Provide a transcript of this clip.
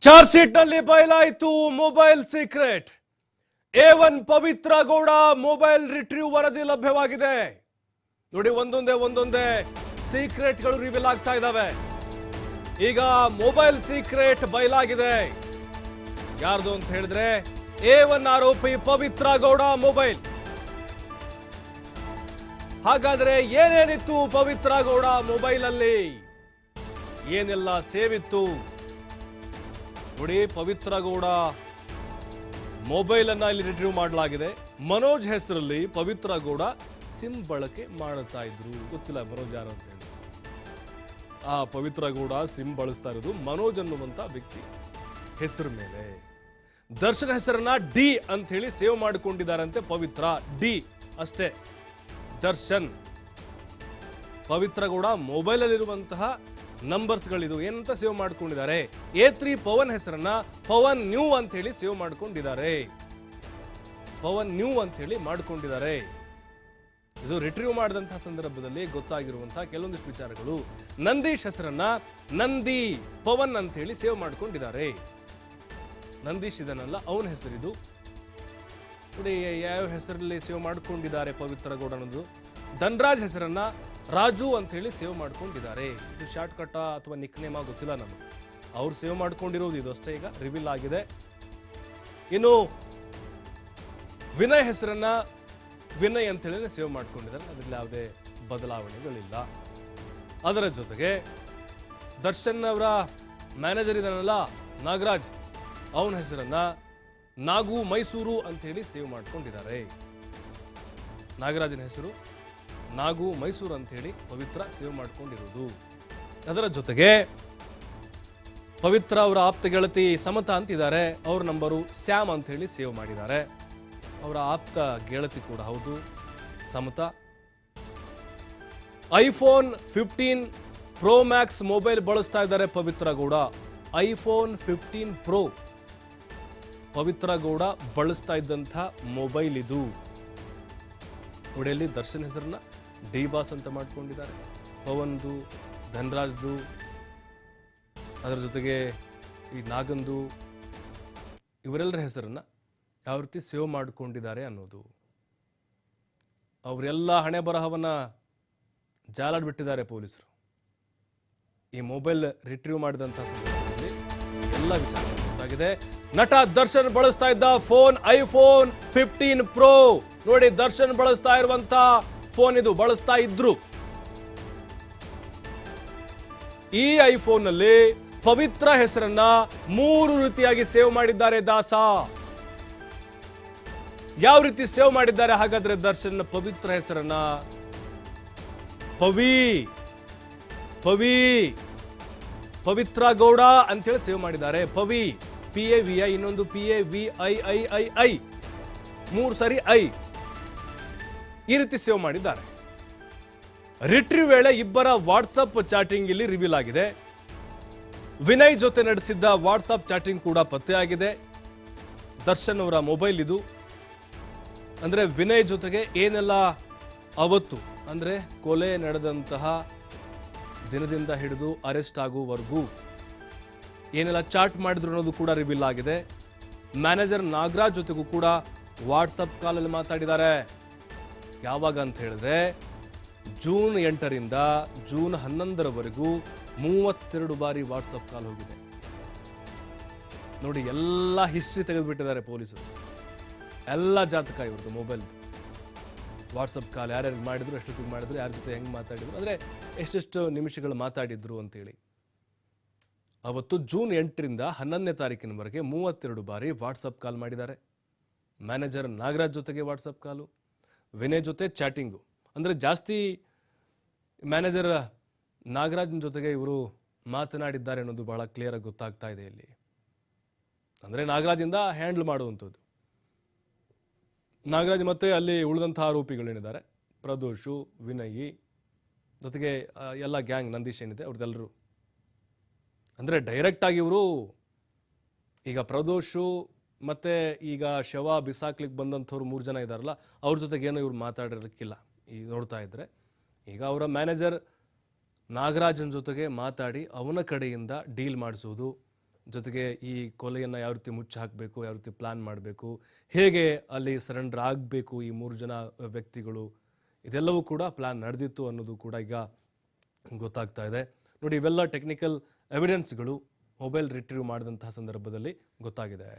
Charge sheet ನಲ್ಲಿ ಬಯಲಾಯಿತು mobile secret. A1 Pavithra Gowda mobile retrieve ವರದಿ ಲಭ್ಯವಾಗಿದೆ. ನೋಡಿ, ಒಂದೊಂದೇ ಸೀಕ್ರೆಟ್ಗಳು ರಿವೀಲ್ ಆಗ್ತಾ ಇದ್ದಾವೆ. ಈಗ ಮೊಬೈಲ್ ಸೀಕ್ರೆಟ್ ಬಯಲಾಗಿದೆ. ಯಾರ್ದು ಅಂತ ಹೇಳಿದ್ರೆ A1 ಆರೋಪಿ ಪವಿತ್ರ ಗೌಡ ಮೊಬೈಲ್. ಹಾಗಾದ್ರೆ ಏನೇನಿತ್ತು ಪವಿತ್ರ ಗೌಡ ಮೊಬೈಲ್ ಅಲ್ಲಿ, ಏನೆಲ್ಲ ಸೇವ್ ಇತ್ತು ನೋಡಿ. ಪವಿತ್ರ ಗೌಡ ಮೊಬೈಲ್ ಅನ್ನ ಇಲ್ಲಿ ರಿಟ್ರೀವ್ ಮಾಡಲಾಗಿದೆ. ಮನೋಜ್ ಹೆಸರಲ್ಲಿ ಪವಿತ್ರ ಗೌಡ ಸಿಮ್ ಬಳಕೆ ಮಾಡುತ್ತಾ ಇದ್ರು. ಗೊತ್ತಿಲ್ಲ ಮನೋಜ್ ಯಾರು ಅಂತ ಹೇಳಿ. ಆ ಪವಿತ್ರ ಗೌಡ ಸಿಮ್ ಬಳಸ್ತಾ ಇರೋದು ಮನೋಜ್ ಅನ್ನುವಂತ ವ್ಯಕ್ತಿ ಹೆಸರು ಮೇಲೆ. ದರ್ಶನ್ ಹೆಸರನ್ನ ಡಿ ಅಂತ ಹೇಳಿ ಸೇವ್ ಮಾಡಿಕೊಂಡಿದ್ದಾರಂತೆ. ಪವಿತ್ರ ಡಿ ಅಷ್ಟೇ, ದರ್ಶನ್. ಪವಿತ್ರ ಗೌಡ ಮೊಬೈಲ್ ಅಲ್ಲಿರುವಂತಹ ನಂಬರ್ಸ್ಗಳಿದು ಏನಂತ ಸೇವ್ ಮಾಡ್ಕೊಂಡಿದ್ದಾರೆ. A3 ಪವನ್ ಹೆಸರನ್ನ ಪವನ್ ನ್ಯೂ ಅಂತ ಹೇಳಿ ಸೇವ್ ಮಾಡ್ಕೊಂಡಿದ್ದಾರೆ. ಪವನ್ ನ್ಯೂ ಅಂತ ಹೇಳಿ ಮಾಡ್ಕೊಂಡಿದ್ದಾರೆ. ಇದು ರಿಟ್ರೀವ್ ಮಾಡಿದಂತಹ ಸಂದರ್ಭದಲ್ಲಿ ಗೊತ್ತಾಗಿರುವಂತಹ ಕೆಲವೊಂದಿಷ್ಟು ವಿಚಾರಗಳು. ನಂದೀಶ್ ಹೆಸರನ್ನ ನಂದಿ ಪವನ್ ಅಂತ ಹೇಳಿ ಸೇವ್ ಮಾಡ್ಕೊಂಡಿದ್ದಾರೆ. ನಂದೀಶ್ ಇದನ್ನಲ್ಲ, ಅವನ ಹೆಸರಿದು. ನೋಡಿ ಯಾವ ಹೆಸರಲ್ಲಿ ಸೇವ್ ಮಾಡ್ಕೊಂಡಿದ್ದಾರೆ ಪವಿತ್ರ ಗೌಡನದು. ಧನ್ರಾಜ್ ಹೆಸರನ್ನ ರಾಜು ಅಂತ ಹೇಳಿ ಸೇವ್ ಮಾಡ್ಕೊಂಡಿದ್ದಾರೆ. ಇದು ಶಾರ್ಟ್ ಕಟ್ ಅಥವಾ ನಿಕ್ ನೇಮ್ ಗೊತ್ತಿಲ್ಲ ನಮಗೆ. ಅವ್ರು ಸೇವ್ ಮಾಡ್ಕೊಂಡಿರೋದು ಇದು ಅಷ್ಟೇ. ಈಗ ರಿವೀಲ್ ಆಗಿದೆ. ಇನ್ನು ವಿನಯ್ ಹೆಸರನ್ನ ವಿನಯ್ ಅಂತ ಹೇಳಿ ಸೇವ್ ಮಾಡ್ಕೊಂಡಿದ್ದಾರೆ. ಅದ್ರಲ್ಲಿ ಯಾವುದೇ ಬದಲಾವಣೆಗಳಿಲ್ಲ. ಅದರ ಜೊತೆಗೆ ದರ್ಶನ್ ಅವರ ಮ್ಯಾನೇಜರ್ ಇದಾನಲ್ಲ ನಾಗರಾಜ್, ಅವನ ಹೆಸರನ್ನ ನಾಗು ಮೈಸೂರು ಅಂತ ಹೇಳಿ ಸೇವ್ ಮಾಡ್ಕೊಂಡಿದ್ದಾರೆ. ನಾಗರಾಜನ ಹೆಸರು ನಾಗು ಮೈಸೂರು ಅಂತ ಹೇಳಿ ಪವಿತ್ರ ಸೇವ್ ಮಾಡ್ಕೊಂಡಿರೋದು. ಅದರ ಜೊತೆಗೆ ಪವಿತ್ರ ಅವರ ಆಪ್ತ ಗೆಳತಿ ಸಮತಾ ಅಂತಿದ್ದಾರೆ. ಅವ್ರ ನಂಬರು ಸ್ಯಾಮ್ ಅಂತ ಹೇಳಿ ಸೇವ್ ಮಾಡಿದ್ದಾರೆ. ಅವರ ಆಪ್ತ ಗೆಳತಿ ಕೂಡ ಹೌದು ಸಮತಾ. ಐಫೋನ್ 15 ಪ್ರೋ ಮ್ಯಾಕ್ಸ್ ಮೊಬೈಲ್ ಬಳಸ್ತಾ ಇದ್ದಾರೆ ಪವಿತ್ರ ಗೌಡ. ಐಫೋನ್ 15 ಪ್ರೋ ಪವಿತ್ರ ಗೌಡ ಬಳಸ್ತಾ ಇದ್ದಂಥ ಮೊಬೈಲ್ ಇದು. ಉಡೆಯಲ್ಲಿ ದರ್ಶನ್ ಹೆಸರನ್ನ ಡಿ ಬಾಸ್ ಅಂತ ಮಾಡ್ಕೊಂಡಿದ್ದಾರೆ. ಪವನ್ದು, ಧನ್ರಾಜ್ದು, ಅದರ ಜೊತೆಗೆ ಈ ನಾಗಂದು, ಇವರೆಲ್ಲರ ಹೆಸರನ್ನ ಯಾವ ರೀತಿ ಸೇವ್ ಮಾಡಿಕೊಂಡಿದ್ದಾರೆ ಅನ್ನೋದು. ಅವರೆಲ್ಲ ಹಣೆ ಬರಹವನ್ನ ಜಾಲಾಡ್ಬಿಟ್ಟಿದ್ದಾರೆ ಪೊಲೀಸರು. ಈ ಮೊಬೈಲ್ ರಿಟ್ರೀವ್ ಮಾಡಿದಂತಹ ಸಂದರ್ಭದಲ್ಲಿ ಎಲ್ಲ ವಿಚಾರ ಗೊತ್ತಾಗಿದೆ. ನಟ ದರ್ಶನ್ ಬಳಸ್ತಾ ಇದ್ದ ಫೋನ್ ಐಫೋನ್ 15 ಪ್ರೋ. ನೋಡಿ, ದರ್ಶನ್ ಬಳಸ್ತಾ ಇರುವಂತ ಫೋನ್ ಇದು, ಬಳಸ್ತಾ ಇದ್ರು. ಈ ಐಫೋನ್ ನಲ್ಲಿ ಪವಿತ್ರ ಹೆಸರನ್ನ 3 ರೀತಿಯಾಗಿ ಸೇವ್ ಮಾಡಿದ್ದಾರೆ ದಾಸ. ಯಾವ ರೀತಿ ಸೇವ್ ಮಾಡಿದ್ದಾರೆ ಹಾಗಾದ್ರೆ ದರ್ಶನ್ ಪವಿತ್ರ ಹೆಸರನ್ನ? ಪವಿತ್ರ ಗೌಡ ಅಂತೇಳಿ ಸೇವ್ ಮಾಡಿದ್ದಾರೆ. ಪವಿ, PAVI, ಇನ್ನೊಂದು PAVIII, 3 ಸರಿ ಐ, ಈ ರೀತಿ ಸೇವ್ ಮಾಡಿದ್ದಾರೆ. ರಿಟ್ರೀವ್ ವೇಳೆ ಇಬ್ಬರ ವಾಟ್ಸಪ್ ಚಾಟಿಂಗ್ ಇಲ್ಲಿ ರಿವೀಲ್ ಆಗಿದೆ. ವಿನಯ್ ಜೊತೆ ನಡೆಸಿದ್ದ ವಾಟ್ಸಪ್ ಚಾಟಿಂಗ್ ಕೂಡ ಪತ್ತೆಯಾಗಿದೆ. ದರ್ಶನ್ ಅವರ ಮೊಬೈಲ್ ಇದು. ಅಂದ್ರೆ ವಿನಯ್ ಜೊತೆಗೆ ಏನೆಲ್ಲ ಅವತ್ತು ಅಂದ್ರೆ ಕೊಲೆ ನಡೆದಂತಹ ದಿನದಿಂದ ಹಿಡಿದು ಅರೆಸ್ಟ್ ಆಗುವವರೆಗೂ ಏನೆಲ್ಲ ಚಾಟ್ ಮಾಡಿದ್ರು ಅನ್ನೋದು ಕೂಡ ರಿವೀಲ್ ಆಗಿದೆ. ಮ್ಯಾನೇಜರ್ ನಾಗರಾಜ್ ಜೊತೆಗೂ ಕೂಡ ವಾಟ್ಸಪ್ ಕಾಲಲ್ಲಿ ಮಾತಾಡಿದ್ದಾರೆ. ಯಾವಾಗ ಅಂತ ಹೇಳಿದ್ರೆ ಜೂನ್ 8ರಿಂದ ಜೂನ್ 11ರವರೆಗೂ 32 ಬಾರಿ ವಾಟ್ಸಪ್ ಕಾಲ್ ಹೋಗಿದೆ. ನೋಡಿ, ಎಲ್ಲ ಹಿಸ್ಟ್ರಿ ತೆಗೆದುಬಿಟ್ಟಿದ್ದಾರೆ ಪೊಲೀಸರು. ಎಲ್ಲ ಜಾತಕ ಇವ್ರದ್ದು ಮೊಬೈಲ್ದು. ವಾಟ್ಸಪ್ ಕಾಲ್ ಯಾರ್ಯಾರು ಮಾಡಿದ್ರು, ಎಷ್ಟೊತ್ತಿಗೆ ಮಾಡಿದ್ರು, ಯಾರ ಜೊತೆ ಹೆಂಗೆ ಮಾತಾಡಿದ್ರು, ಅಂದರೆ ಎಷ್ಟೆಷ್ಟು ನಿಮಿಷಗಳು ಮಾತಾಡಿದ್ರು ಅಂತೇಳಿ. ಅವತ್ತು ಜೂನ್ 8ರಿಂದ 11ನೇ ತಾರೀಕಿನವರೆಗೆ 32 ಬಾರಿ ವಾಟ್ಸಪ್ ಕಾಲ್ ಮಾಡಿದ್ದಾರೆ. ಮ್ಯಾನೇಜರ್ ನಾಗರಾಜ್ ಜೊತೆಗೆ ವಾಟ್ಸಪ್ ಕಾಲು, ವಿನಯ್ ಜೊತೆ ಚಾಟಿಂಗು. ಅಂದರೆ ಜಾಸ್ತಿ ಮ್ಯಾನೇಜರ್ ನಾಗರಾಜನ ಜೊತೆಗೆ ಇವರು ಮಾತನಾಡಿದ್ದಾರೆ ಅನ್ನೋದು ಬಹಳ ಕ್ಲಿಯರ್ ಆಗಿ ಗೊತ್ತಾಗ್ತಾ ಇದೆ ಇಲ್ಲಿ. ಅಂದರೆ ನಾಗರಾಜಿಂದ ಹ್ಯಾಂಡಲ್ ಮಾಡುವಂಥದ್ದು. ನಾಗರಾಜ್ ಮತ್ತೆ ಅಲ್ಲಿ ಉಳಿದಂತಹ ಆರೋಪಿಗಳೇನಿದ್ದಾರೆ, ಪ್ರದೋಷು, ವಿನಯ್ ಜೊತೆಗೆ ಎಲ್ಲ ಗ್ಯಾಂಗ್ ನಂದೀಶ್ ಏನಿದೆ ಅವ್ರದ್ದೆಲ್ಲರೂ. ಅಂದರೆ ಡೈರೆಕ್ಟಾಗಿ ಇವರು ಈಗ ಪ್ರದೋಷು ಮತ್ತೆ ಈಗ ಶವ ಬಿಸಾಕ್ಲಿಕ್ಕೆ ಬಂದಂಥವ್ರು 3 ಜನ ಇದ್ದಾರಲ್ಲ, ಅವ್ರ ಜೊತೆಗೇನೋ ಇವ್ರು ಮಾತಾಡಿರಕ್ಕಿಲ್ಲ. ಈ ನೋಡ್ತಾ ಇದ್ರೆ ಈಗ ಅವರ ಮ್ಯಾನೇಜರ್ ನಾಗರಾಜನ್ ಜೊತೆಗೆ ಮಾತಾಡಿ ಅವನ ಕಡೆಯಿಂದ ಡೀಲ್ ಮಾಡಿಸೋದು, ಜೊತೆಗೆ ಈ ಕೊಲೆಯನ್ನು ಯಾವ ರೀತಿ ಮುಚ್ಚಿ ಹಾಕಬೇಕು, ಯಾವ ರೀತಿ ಪ್ಲಾನ್ ಮಾಡಬೇಕು, ಹೇಗೆ ಅಲ್ಲಿ ಸರೆಂಡರ್ ಆಗಬೇಕು ಈ 3 ಜನ ವ್ಯಕ್ತಿಗಳು, ಇದೆಲ್ಲವೂ ಕೂಡ ಪ್ಲಾನ್ ನಡೆದಿತ್ತು ಅನ್ನೋದು ಕೂಡ ಈಗ ಗೊತ್ತಾಗ್ತಾ ಇದೆ. ನೋಡಿ, ಇವೆಲ್ಲ ಟೆಕ್ನಿಕಲ್ ಎವಿಡೆನ್ಸ್ಗಳು ಮೊಬೈಲ್ ರಿಟ್ರೀವ್ ಮಾಡಿದಂತಹ ಸಂದರ್ಭದಲ್ಲಿ ಗೊತ್ತಾಗಿದೆ.